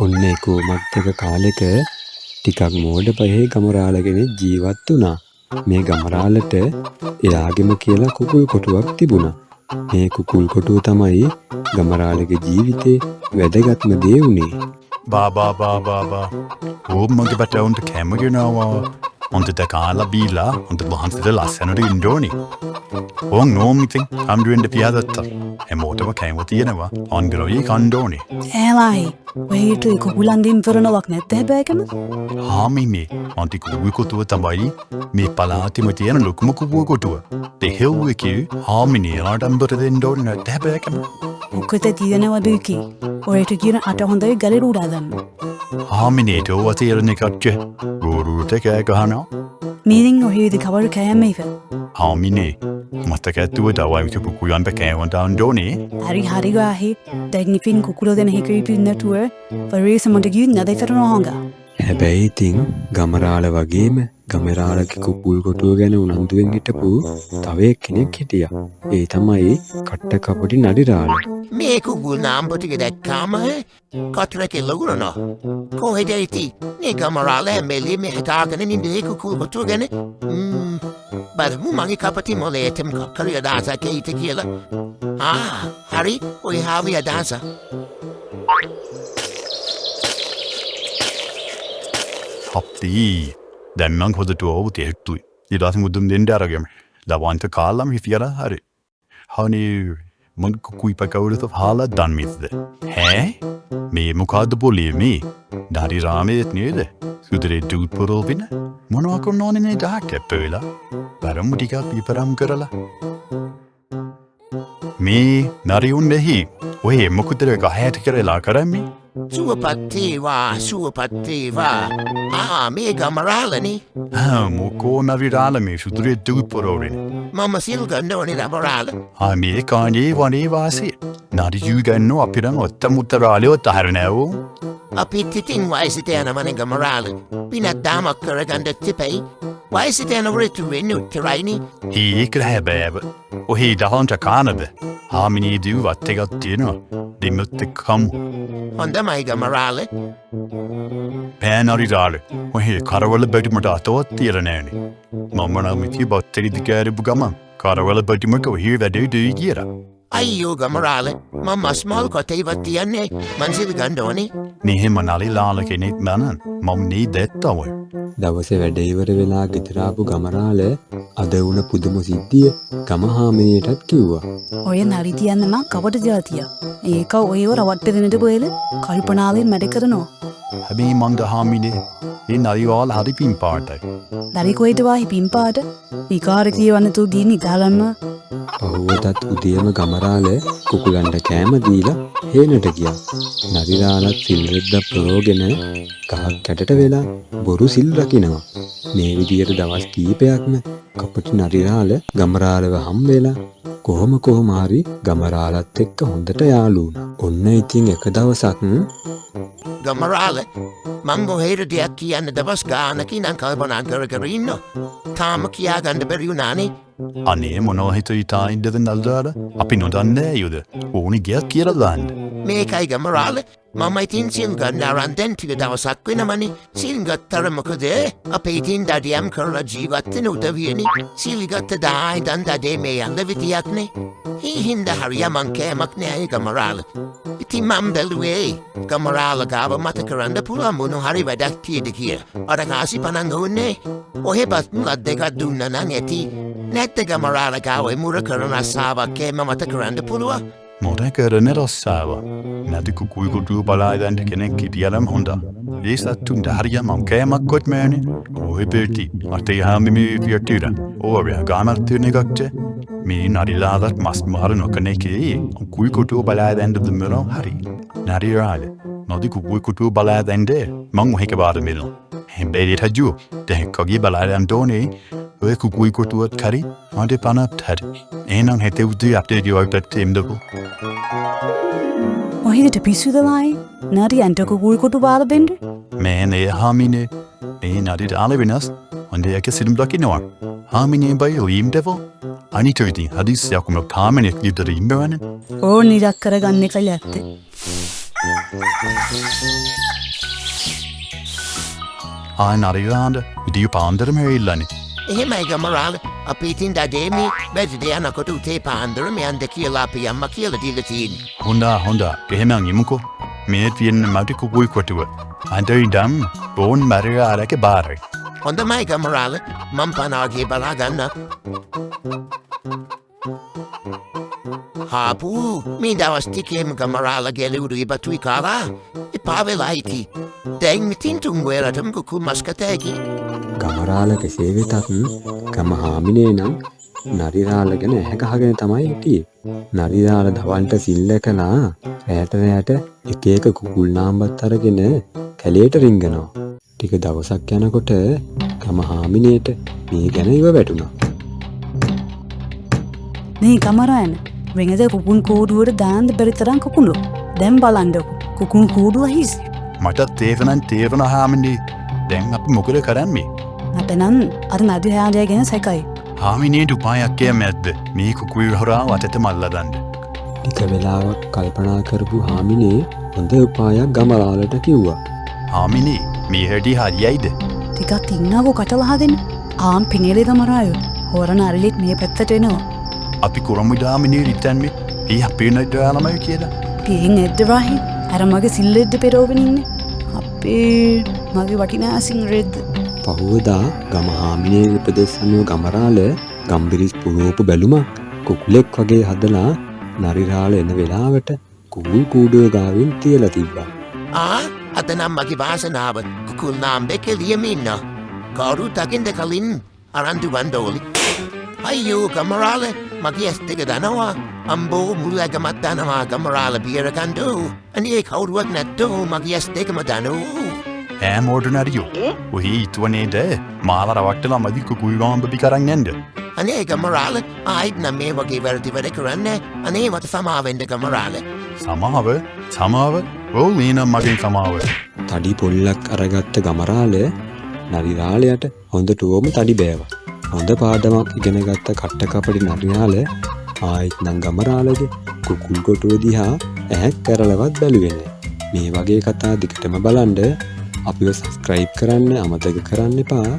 ඔන්න කොමත් එක කාලෙක ටිකක් මෝඩ පහේ ගමරාලගෙන ජීවත් වුණා. මේ ගමරාලට එයාගෙම කියලා කුකුල් කොටුවක් තිබුණා. මේ කුකුල් කොටුව තමයි ගමරාලගේ ජීවිතේ වැදගත්ම දේ වුණේ. බා ඕම්මගේ බටවුන්ට කැමගෙනවා onde da kala bila onde bahanse ලස්සනට ඉන්න ඕනි. ඕන් නෝම් ඉතින් අම්ඩුවෙන්ට පියාදත්තා. හැමෝටම කැම තියෙනවා අන්ගරෝයි කන්න ඕනි. ඒවයි ඔයට කුකුලන්ගෙන් කරනවක් නැත්ත හැබැයිකම. හාමිනේ අන්ති කුකුල් කොටුව තමයි මේ පළාතෙම තියෙන ලොකුම කුකුල් කොටුව. දෙහෙව්වකේ හාමිනේ ආඩම්බර දෙන්න ඕනේ නැත්ත හැබැයිකම. මොකද තියෙනවද කි? ඔයට කියන අට හොඳයි ගලේ උඩා දාන්න. හාමිනේට ඔව තේරෙන්නේ කච්ච. ගෝරුට කෑ ගහනවා. මීරින් ඔහේද කවර කෑමේක. හාමිනේ මතක ඇතුව දවයික කුකුලන්ට කෑවන්ට අන්ඩෝනේ. හරි ගාහි දැග්නිපින් කුකුල දෙන හිකරි පින්නටුව පරේ සමටගී නදයි කරනවා හොඟා. හැබැයි ඉතින් ගමරාල වගේම ගමරාලගේ කුකුල් කොටුව ගැන උනන්දුවෙන් හිටපු තව එක්කෙනෙක් හිටියා. ඒ තමයි කට්ට කපටි නඩිරාල. මේ කුකුල් නාම්පටික දැක්කාම කටුරක ලගුණනවා. කොහෙද ඉති? මේ ගමරාල හැමෙලේ මේ හිතාගෙන ඉන්නේ කුකුල් කොටුව ගැන. බලමු මගේ කපටි මොලේටම කරිය දාසක ඊට කියලා. හරි ඔය හාවිය දාස. Hopti. දැන් මං හොදට ඕව තේට්ටුයි. ඊට මුදුන් දෙන්න අරගෙන. දවන්ට කාලම් හිටියලා හරි. හනේ මං කුකුයි පකවලත හාලා දන්මිද්ද. ඈ? මේ මොකද්ද පොලේ මේ? ඩාරි රාමේත් නේද? සුදරේ ඩූට් පොරෝවින. මොනවා කරනෝනේ නේ ඩාට ඇප්පෙලා. බරමු ටිකක් පිපරම් කරලා. මේ නරියුන් දෙහි ඔය මොකටද ගහයට කරලා කරන්නේ? සුවපත්තේවා. මේ ගමරාලනේ. මොකෝ නරිරාල මේ සුදුරේ ඩූට් පොරෝවින. මම සිල් ගන්න ඕනේ ගමරාල. මේ කාණේ වනේ වාසේ. නරියු ගන්නෝ අපිරන් ඔත්ත මුත්තරාලියෝ තහරනෑවෝ. අපිත් ඉතින් වයසට යනවනේ ගමරාල. පිනක් දාමක් කරගන්න තිබයි. වයසට යනවරට වෙන්නේ උත්තරයිනේ. ඒක හැබෑව. ඔහේ දහන්ට කානද? හාමිනේ දිව්වත් එකක් තියෙනවා. දෙමුත් එක්කම්. හොඳමයි ගමරාල. පෑනරිරාල. ඔහේ කරවල බැටිමට අතවත් තියලා නෑනේ. මම නම් ඉතින් බත්තරි දිගෑරපු ගමන් කරවල බැටිමක ඔහේ වැඩේ දෙයි කියලා. අයියෝ ගමරාල මම මස්මාල් කොටේවත් තියන්නේ මංසිල් ගන්න ඕනේ. නිහෙම නලිලාල කෙනෙක් නනන් මම නී දැත්තවයි. දවසේ වැඩ ඉවර වෙලා ගෙදර ආපු ගමරාල අද වුණ පුදුම සිද්ධිය ගම හාමිනේටත් කිව්වා. ඔය නරි තියන්න මං කපට ජාතිය. ඒක ඔයව රවට්ට දෙන්නට බොයල කල්පනාවෙන් මැඩ කරනවා. හැබැයි මන්ද හාමිනේ ඒ නරිවාල හරි පින්පාටයි. දරි කොයිද වාහි පින්පාට? විකාර කියවන්න තු දී නිදාගන්න. පහුවටත් උදේම ගමරාල කුකුලන්ට කෑම දීලා හේනට ගියා. නරිරාලත් සිල් රෙද්දක් ප්‍රෝගෙන ගහක් කැටට වෙලා බොරු සිල් රකින්නවා. මේ විදියට දවස් කීපයක්ම කපටි නරිරාල ගමරාලව හම් වෙලා කොහොම හරි ගමරාලත් එක්ක හොඳට යාළු වුණා. ඔන්න ඉතින් එක දවසක් ගමරාල මං ගොහෙට දෙයක් කියන්න දවස් ගානකින් නම් කල්පනා කර ඉන්නවා. තාම කියාගන්න බැරි වුණානේ. අනේ මොනවා හිතුවිතා ඉන්නද නල්දාර? අපි නොදන්නේ යුද? ඕනි ගියක් කියලා දාන්න. මේකයි ගමරාල මම ඉතින් සිල් ගන්න අරන් දැන් ටික දවසක් වෙනවනේ. සිල් ගත්තර මොකද? අපේ ඉතින් දඩියම් කරලා ජීවත් වෙන උදවියනේ. සිල් ගත්ත දායි දන් දඩේ මේ යන්න විදියක් නේ. හින්දා හරිය මං කෑමක් නෑ ගමරාල. ඉතින් මම බැලුවේ ගමරාල ගාව මත කරන්න පුළුවන් මොන හරි වැඩක් තියෙද කියලා. අර කාසි පනන් ගොන්නේ. ඔහෙ බස් මුලක් දෙකක් දුන්න නම් ඇති. නැත්ත ගමරාල ගාව මුර කරන රස්සාවක් කෑම මත කරන්න පුළුවන්. මොර කරන රස්සාව. නැති කුකුල් කොටුව බලා දැන්ට කෙනෙක් හිටියලම් හොඳා. ඒ සත්තුන්ට හරිය මං කෑමක් කොත් මෑනේ. ඔහෙ පෙටි අතේ හාමිමේ පියට්ටිර. ඕවය ගානක් තියෙන එකක්ද? මේ නරිලාලත් මස් මාර නොකනෙකේ කුකුල් කොටුව බලා දැන්ට දුන්නෝ හරි. නරිරාල නොදි කුකුල් කොටුව බලා දැන්ද මං ඔහෙක බාර මෙනවා. හැබැයි රජු දැන් කගේ බලා දැන් තෝනේ ඔය කුකුල් කොටුවත් කරි මට පනත් හරි. එහෙනම් හෙට උදේ අපේ ජීවිතයට එම්දකෝ. ඔහෙට පිස්සුදමයි නරි අන්ට කුකුල් කොටු බාර දෙන්න. මේ නේ හාමිනේ මේ නරිරාල වෙනස් හොඳ එක සිදුම් දකින්නවා. හාමිනේ බයි ලීම් දෙවෝ අනිතවිදී හදිස්සියක් වුණොත් හාමිනේ ලියුතර ඉන්නවනේ. ඕන් නිරක් කරගන්න කියලා ඇත්තේ. නරිරාන්ට විදිය පාන්දරම වෙල්ලනි. එහෙමයි ගමරාල අපි ඉතින් දඩේමි බැරිද යනකොට උතේ පාන්දර මෙයන්ද කියලා අපි අම්මා කියලා දීලා තියෙන්නේ. හොඳ එහෙමන් ඉමුකෝ. මේ තියෙන මට කුකුයි කොටුව. අන්ටයි ඩම් බෝන් මරිරාලගේ බාරයි. හොඳමයි ගමරාල මම පනාගේ බලා ගන්න. හාපු මේ දවස් ටිකේම ගමරාලගේ ලුඩු ඉබතුයි කාලා එපා වෙලා ඉති. දැන් ඉතින් තුන් වේලටම කුකුල් මස් කතෑකි. ගමරාල කෙසේ වෙතත් ගම හාමිනේ නම් නරිරාල ගැන ඇහැ ගහගෙන තමයි හිටියේ. නරිරාල දවල්ට සිල් කළා රැට එක එක කුකුල් නාම්බත් අරගෙන කැලේට රිංගනවා. ටික දවසක් යනකොට ගම හාමිනේට මේ ගැන ඉව වැටුණා. නේ කමරායන වෙනද කුකුන් කූඩුවට දාන්න බැරි තරම් කුකුළු. දැන් බලන්නකො කුකුන් කූඩුව හිස්. මට තේරුණ හාමිනේ. දැන් අපි මොකද කරන්නේ? මට නම් අර නරිරාලය ගැන සැකයි. හාමිනේට උපායක් මැද්ද මේ කුකුයි හොරා වටට මල්ලා දාන්න. ටික වෙලාවක් කල්පනා කරපු හාමිනේ හොඳ උපායක් ගමරාලට කිව්වා. හාමිනේ මේ හැටි හරියයිද? ටිකක් ඉන්නකෝ කටවහගෙන. ආම් පිනේලේ ගමරායෝ. හොරන අරලිත් මේ පැත්තට එනවා. අපි කුරමුඩ හාමිනේ රිටන්නේ. ඒ අපේ නඩ යාළමයි කියලා. පියෙන් එද්දවාහි අර මගේ සිල්ලෙද්ද පෙරෝගෙන ඉන්නේ. අපේ මගේ වටිනා සිංරෙද්ද. පහුවදා ගම හාමිනේ උපදෙස් අනුව ගමරාල ගම්බිරිස් පුරෝපු බැලුමක් කුකුලෙක් වගේ හදලා නරිරාල එන වෙලාවට කුකුල් කූඩුව ගාවින් තියලා තිබ්බා. අද නම් මගේ වාසනාව කුකුල් නාම්බෙක ලියම ඉන්න. කවුරු දකින්ද කලින් අරන්තු වන්දෝලි. අයියෝ ගමරාල මගේ ඇස් දෙක දනවා. අම්බෝ මුළු ඇගමත් දනවා ගමරාල බියරගන්ඩු. අනේ කවුරුවක් නැත්තෝ මගේ ඇස් දෙකම දනූ. ඕඩනරියෝ ඔහි ඉතුවනේද මාල රවට්ටලා මදි කුකුයි ගාම්බි කරන්න ඇන්ද. අනේ ගමරාල ආයිත් නම් මේ වගේ වැරදි වැඩ කරන්න. අනේ මට සමාවෙන්ඩ ගමරාල. සමාව ඕ මේනම් මගේ සමාව. තඩි පොල්ලක් අරගත්ත ගමරාල නරිරාලයට හොඳටුවම තඩි බෑව. හොඳ පාඩමක් ඉගෙනගත්ත කට්ටකපටි නරිරාල ආයිත් නම් ගමරාලගේ කුකුල් කොටුව දිහා ඇහැක් කරලවත් බැලුවෙන. මේ වගේ කතා දිගටම බලන්ඩ අපිව සබස්ක්‍රයිබ් කරන්න අමතක කරන්න එපා.